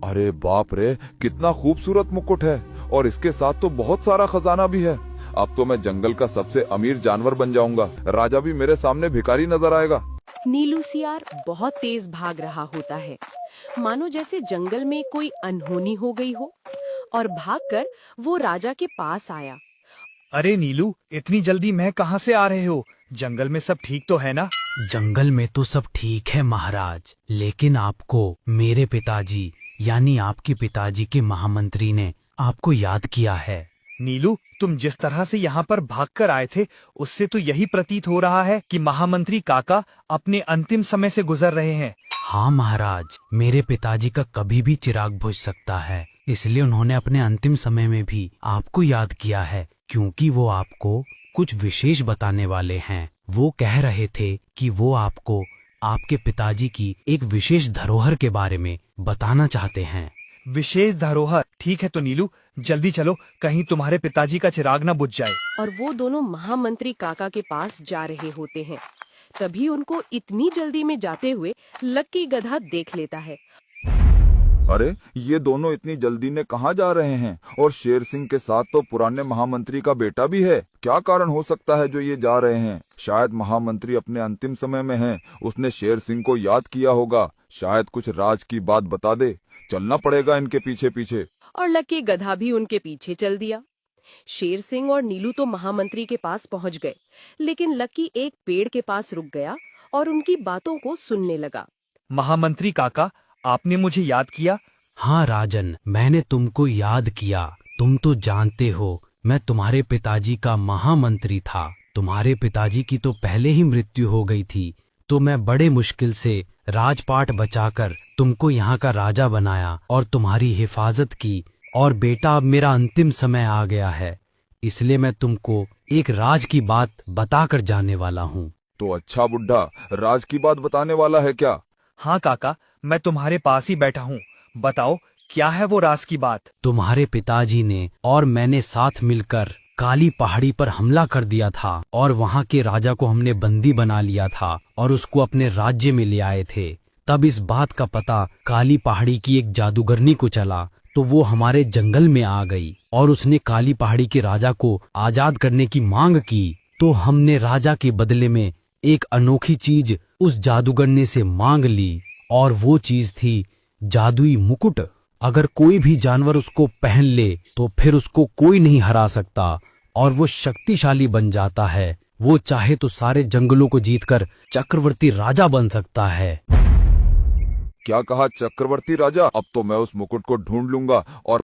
अरे बाप रे, कितना खूबसूरत मुकुट है और इसके साथ तो बहुत सारा खजाना भी है। अब तो मैं जंगल का सबसे अमीर जानवर बन जाऊंगा। राजा भी मेरे सामने भिखारी नजर आएगा। नीलू सियार बहुत तेज भाग रहा होता है, मानो जैसे जंगल में कोई अनहोनी हो गई हो, और भागकर वो राजा के पास आया। अरे नीलू, इतनी जल्दी मैं कहाँ से आ रहे हो? जंगल में सब ठीक तो है ना? जंगल में तो सब ठीक है महाराज, लेकिन आपको मेरे पिताजी यानी आपके पिताजी के महामंत्री ने आपको याद किया है। नीलू, तुम जिस तरह से यहाँ पर भागकर आए थे, उससे तो यही प्रतीत हो रहा है कि महामंत्री काका अपने अंतिम समय से गुजर रहे हैं। हाँ महाराज, मेरे पिताजी का कभी भी चिराग बुझ सकता है, इसलिए उन्होंने अपने अंतिम समय में भी आपको याद किया है, क्योंकि वो आपको कुछ विशेष बताने वाले हैं। वो कह रहे थे कि वो आपको आपके पिताजी की एक विशेष धरोहर के बारे में बताना चाहते हैं। विशेष धरोहर? ठीक है तो नीलू, जल्दी चलो, कहीं तुम्हारे पिताजी का चिराग न बुझ जाए। और वो दोनों महामंत्री काका के पास जा रहे होते हैं। तभी उनको इतनी जल्दी में जाते हुए लक्की गधा देख लेता है। अरे ये दोनों इतनी जल्दी में कहाँ जा रहे हैं? और शेर सिंह के साथ तो पुराने महामंत्री का बेटा भी है। क्या कारण हो सकता है जो ये जा रहे हैं? शायद महामंत्री अपने अंतिम समय में हैं। उसने शेर सिंह को याद किया होगा। शायद कुछ राज की बात बता दे। चलना पड़ेगा इनके पीछे पीछे। और लक्की गधा भी उनके पीछे चल दिया। शेर सिंह और नीलू तो महामंत्री के पास पहुंच गए, लेकिन लक्की एक पेड़ के पास रुक गया और उनकी बातों को सुनने लगा। महामंत्री काका, आपने मुझे याद किया? हाँ राजन, मैंने तुमको याद किया। तुम तो जानते हो मैं तुम्हारे पिताजी का महामंत्री था। तुम्हारे पिताजी की तो पहले ही मृत्यु हो गई थी, तो मैं बड़े मुश्किल से राजपाट बचाकर तुमको यहाँ का राजा बनाया और तुम्हारी हिफाजत की। और बेटा, अब मेरा अंतिम समय आ गया है, इसलिए मैं तुमको एक राज की बात बताकर जाने वाला हूँ। तो अच्छा बुड्ढा, राज की बात बताने वाला है क्या? हाँ काका, मैं तुम्हारे पास ही बैठा हूँ। बताओ, क्या है वो राज की बात? तुम्हारे पिताजी ने और मैंने साथ मिलकर काली पहाड़ी पर हमला कर दिया था और वहाँ के राजा को हमने बंदी बना लिया था और उसको अपने राज्य में ले आए थे। तब इस बात का पता काली पहाड़ी की एक जादूगरनी को चला, तो वो हमारे जंगल में आ गई और उसने काली पहाड़ी के राजा को आजाद करने की मांग की। तो हमने राजा के बदले में एक अनोखी चीज उस जादूगरनी से मांग ली, और वो चीज थी जादुई मुकुट। अगर कोई भी जानवर उसको पहन ले तो फिर उसको कोई नहीं हरा सकता और वो शक्तिशाली बन जाता है। वो चाहे तो सारे जंगलों को जीतकर चक्रवर्ती राजा बन सकता है। क्या कहा? चक्रवर्ती राजा? अब तो मैं उस मुकुट को ढूंढ लूंगा और